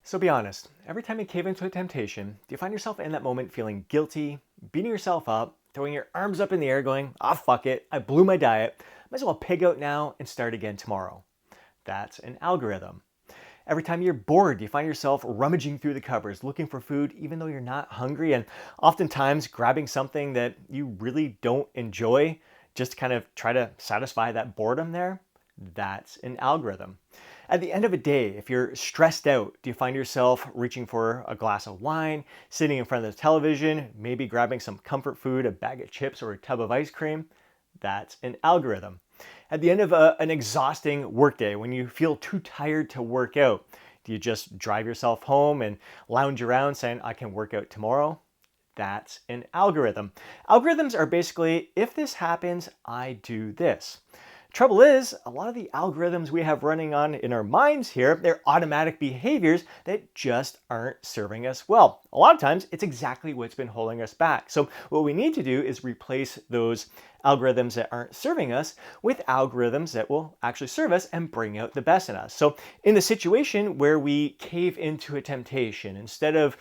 So be honest, every time you cave into a temptation, do you find yourself in that moment feeling guilty, beating yourself up, throwing your arms up in the air going, ah, fuck it, I blew my diet, might as well pig out now and start again tomorrow? That's an algorithm. Every time you're bored, you find yourself rummaging through the cupboards looking for food even though you're not hungry, and oftentimes grabbing something that you really don't enjoy just to kind of try to satisfy that boredom there. That's an algorithm. At the end of a day, if you're stressed out, do you find yourself reaching for a glass of wine, sitting in front of the television, maybe grabbing some comfort food, a bag of chips, or a tub of ice cream? That's an algorithm. At the end of an exhausting workday, when you feel too tired to work out, do you just drive yourself home and lounge around saying, I can work out tomorrow? That's an algorithm. Algorithms are basically, if this happens, I do this. Trouble is, a lot of the algorithms we have running on in our minds here, they're automatic behaviors that just aren't serving us well. A lot of times, it's exactly what's been holding us back. So what we need to do is replace those algorithms that aren't serving us with algorithms that will actually serve us and bring out the best in us. So in the situation where we cave into a temptation, instead of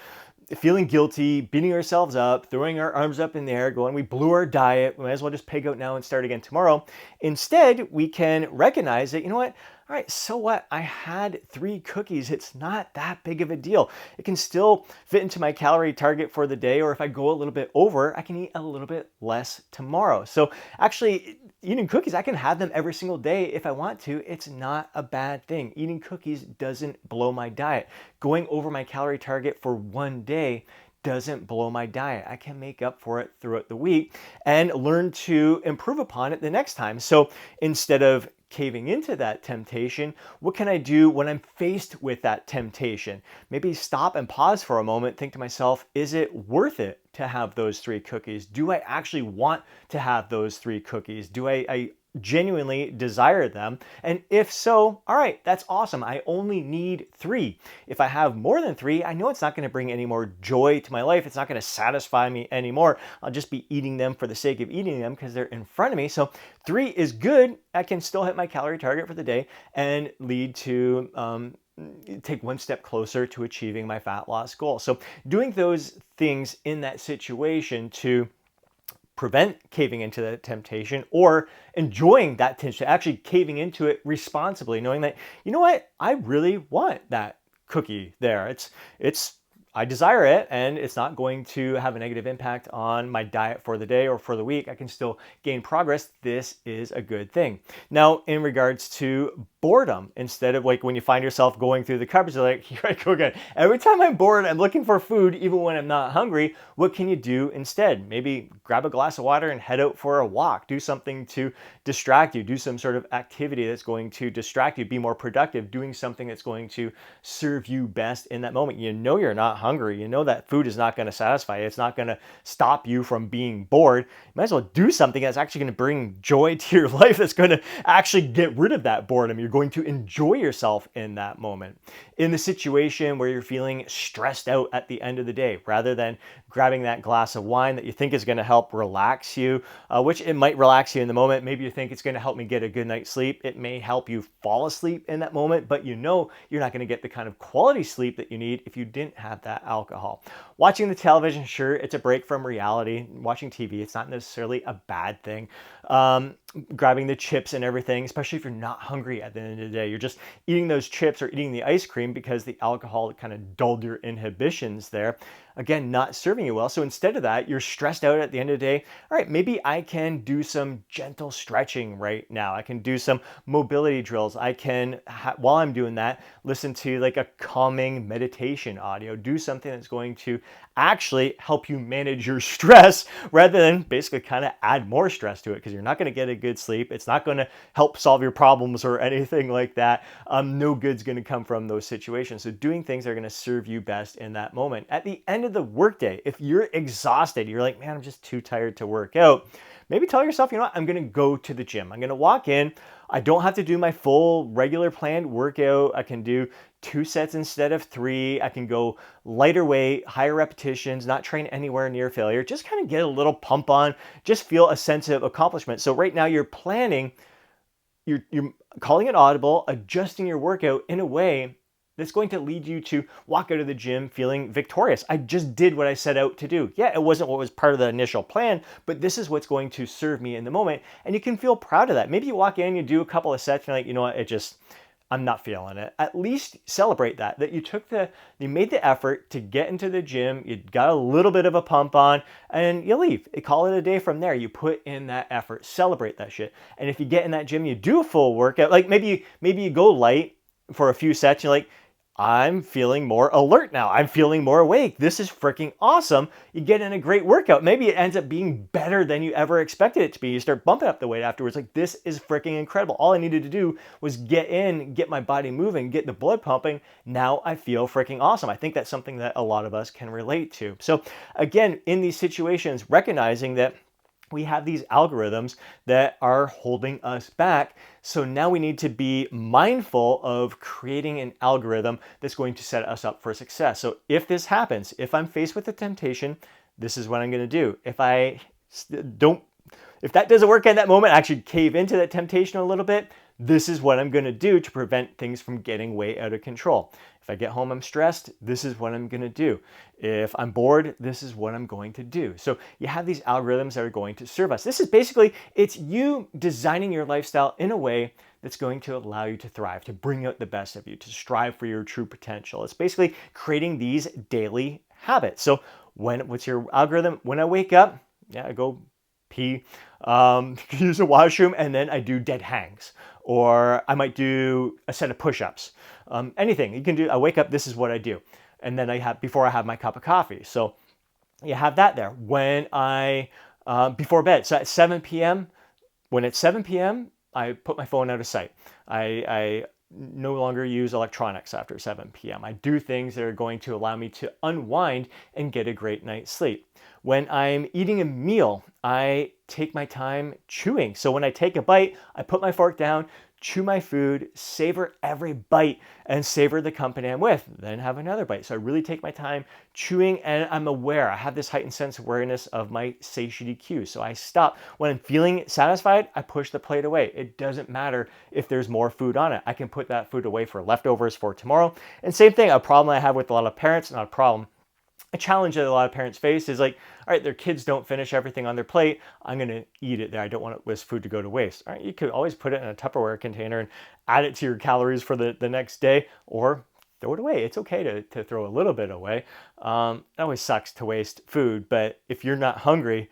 feeling guilty, beating ourselves up, throwing our arms up in the air, going, we blew our diet, we might as well just pig out now and start again tomorrow. Instead, we can recognize that, you know what? All right, so what? I had 3 cookies. It's not that big of a deal. It can still fit into my calorie target for the day, or if I go a little bit over, I can eat a little bit less tomorrow. So actually, eating cookies, I can have them every single day if I want to. It's not a bad thing. Eating cookies doesn't blow my diet. Going over my calorie target for one day doesn't blow my diet. I can make up for it throughout the week and learn to improve upon it the next time. So instead of caving into that temptation, what can I do when I'm faced with that temptation? Maybe stop and pause for a moment, think to myself, is it worth it to have those 3 cookies? Do I actually want to have those 3 cookies? Do I genuinely desire them? And if so, all right, that's awesome. I only need 3. If I have more than 3, I know it's not going to bring any more joy to my life. It's not going to satisfy me anymore. I'll just be eating them for the sake of eating them because they're in front of me. So 3 is good. I can still hit my calorie target for the day and lead to take one step closer to achieving my fat loss goal. So doing those things in that situation to prevent caving into that temptation, or enjoying that temptation, actually caving into it responsibly, knowing that, you know what, I really want that cookie there. It's I desire it, and it's not going to have a negative impact on my diet for the day or for the week. I can still gain progress. This is a good thing. Now, in regards to boredom, instead of like when you find yourself going through the cupboards, you're like, here I go again. Every time I'm bored, I'm looking for food, even when I'm not hungry. What can you do instead? Maybe grab a glass of water and head out for a walk. Do something to distract you. Do some sort of activity that's going to distract you. Be more productive. Doing something that's going to serve you best in that moment. You know you're not hungry. You know that food is not going to satisfy you. It's not going to stop you from being bored. You might as well do something that's actually going to bring joy to your life, that's going to actually get rid of that boredom. You're going to enjoy yourself in that moment. In the situation where you're feeling stressed out at the end of the day, rather than grabbing that glass of wine that you think is going to help relax you, which it might relax you in the moment. Maybe you think it's going to help me get a good night's sleep. It may help you fall asleep in that moment, but you know you're not going to get the kind of quality sleep that you need if you didn't have that alcohol. Watching the television, sure, it's a break from reality. Watching TV, it's not necessarily a bad thing. Grabbing the chips and everything, especially if you're not hungry at the end of the day. You're just eating those chips or eating the ice cream because the alcohol kind of dulled your inhibitions there. Again, not serving you well. So instead of that, you're stressed out at the end of the day. All right, maybe I can do some gentle stretching right now. I can do some mobility drills. I can, while I'm doing that, listen to like a calming meditation audio. Do something that's going to actually help you manage your stress rather than basically kind of add more stress to it, because you're not going to get a good sleep. It's not going to help solve your problems or anything like that. No good's going to come from those situations. So doing things that are going to serve you best in that moment. At the end of the workday, if you're exhausted, you're like, man, I'm just too tired to work out. Maybe tell yourself, you know what, I'm going to go to the gym. I'm going to walk in. I don't have to do my full regular planned workout. I can do 2 sets instead of 3. I can go lighter weight, higher repetitions, not train anywhere near failure. Just kind of get a little pump on, just feel a sense of accomplishment. So right now you're planning, you're calling it audible, adjusting your workout in a way that's going to lead you to walk out of the gym feeling victorious. I just did what I set out to do. Yeah, it wasn't what was part of the initial plan, but this is what's going to serve me in the moment. And you can feel proud of that. Maybe you walk in, you do a couple of sets, and you're like, you know what, I'm not feeling it. At least celebrate that you made the effort to get into the gym, you got a little bit of a pump on, and you leave. You call it a day from there. You put in that effort, celebrate that shit. And if you get in that gym, you do a full workout, like maybe you go light for a few sets, you're like, I'm feeling more alert now. I'm feeling more awake. This is freaking awesome. You get in a great workout. Maybe it ends up being better than you ever expected it to be. You start bumping up the weight afterwards. Like, this is freaking incredible. All I needed to do was get in, get my body moving, get the blood pumping. Now I feel freaking awesome. I think that's something that a lot of us can relate to. So again, in these situations, recognizing that we have these algorithms that are holding us back. So now we need to be mindful of creating an algorithm that's going to set us up for success. So if this happens, if I'm faced with a temptation, this is what I'm going to do. If that doesn't work in that moment, I actually cave into that temptation a little bit, this is what I'm going to do to prevent things from getting way out of control. If I get home, I'm stressed, this is what I'm going to do. If I'm bored, this is what I'm going to do. So you have these algorithms that are going to serve us. This is basically, it's you designing your lifestyle in a way that's going to allow you to thrive, to bring out the best of you, to strive for your true potential. It's basically creating these daily habits. So what's your algorithm? When I wake up, I go pee, use a washroom, and then I do dead hangs. Or I might do a set of push-ups. Anything you can do. I wake up, this is what I do. And then before I have my cup of coffee. So you have that there. When before bed, so at 7 p.m., when it's 7 p.m., I put my phone out of sight. I no longer use electronics after 7 p.m. I do things that are going to allow me to unwind and get a great night's sleep. When I'm eating a meal, I take my time chewing. So when I take a bite, I put my fork down, chew my food, savor every bite, and savor the company I'm with, then have another bite. So I really take my time chewing, and I'm aware. I have this heightened sense of awareness of my satiety cues. So I stop. When I'm feeling satisfied, I push the plate away. It doesn't matter if there's more food on it. I can put that food away for leftovers for tomorrow. And same thing, a problem I have with a lot of parents, not a problem, a challenge that a lot of parents face is like, all right, their kids don't finish everything on their plate. I'm going to eat it there. I don't want this food to go to waste. All right, you could always put it in a Tupperware container and add it to your calories for the next day, or throw it away. It's okay to throw a little bit away. It always sucks to waste food, but if you're not hungry,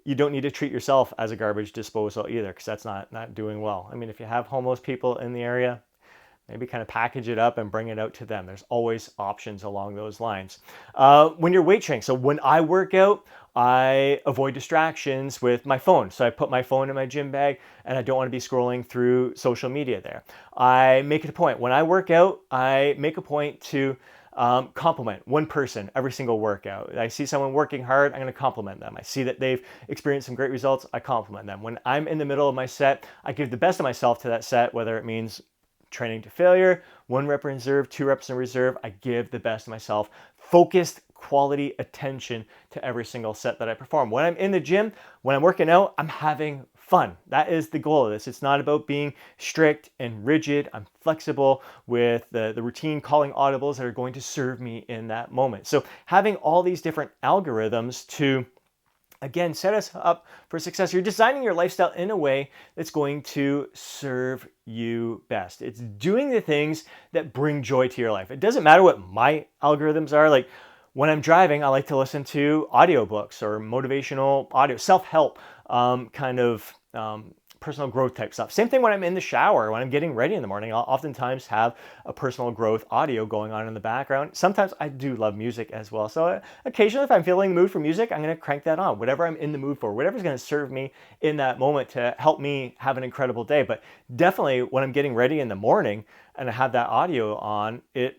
you don't need to treat yourself as a garbage disposal either, because that's not doing well. I mean, if you have homeless people in the area, maybe kind of package it up and bring it out to them. There's always options along those lines. When you're weight training, so when I work out, I avoid distractions with my phone. So I put my phone in my gym bag, and I don't want to be scrolling through social media there. I make it a point. When I work out, I make a point to compliment one person every single workout. I see someone working hard, I'm going to compliment them. I see that they've experienced some great results, I compliment them. When I'm in the middle of my set, I give the best of myself to that set, whether it means training to failure, 1 rep in reserve, 2 reps in reserve. I give the best of myself, focused quality attention to every single set that I perform. When I'm in the gym, when I'm working out, I'm having fun. That is the goal of this. It's not about being strict and rigid. I'm flexible with the routine calling audibles that are going to serve me in that moment. So having all these different algorithms to, again, set us up for success. You're designing your lifestyle in a way that's going to serve you best. It's doing the things that bring joy to your life. It doesn't matter what my algorithms are. Like when I'm driving, I like to listen to audiobooks or motivational audio, self-help personal growth type stuff. Same thing when I'm in the shower, when I'm getting ready in the morning, I'll oftentimes have a personal growth audio going on in the background. Sometimes I do love music as well. So occasionally if I'm feeling the mood for music, I'm going to crank that on, whatever I'm in the mood for, whatever's going to serve me in that moment to help me have an incredible day. But definitely when I'm getting ready in the morning and I have that audio on, it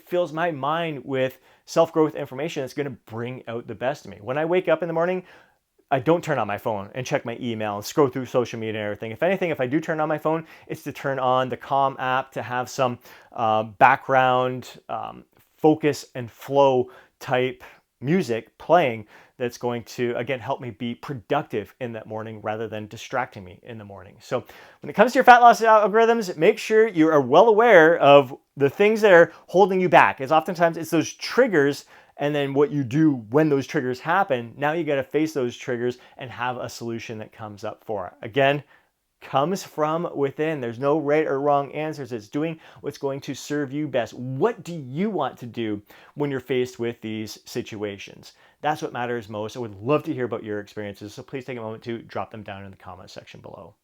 fills my mind with self-growth information that's going to bring out the best of me. When I wake up in the morning, I don't turn on my phone and check my email and scroll through social media and everything. If anything, if I do turn on my phone, it's to turn on the Calm app to have some background focus and flow type music playing that's going to, again, help me be productive in that morning rather than distracting me in the morning. So when it comes to your fat loss algorithms, make sure you are well aware of the things that are holding you back. As oftentimes it's those triggers, and then what you do when those triggers happen. Now you got to face those triggers and have a solution that comes up for it. Again, comes from within. There's no right or wrong answers. It's doing what's going to serve you best. What do you want to do when you're faced with these situations? That's what matters most. I would love to hear about your experiences, so please take a moment to drop them down in the comment section below.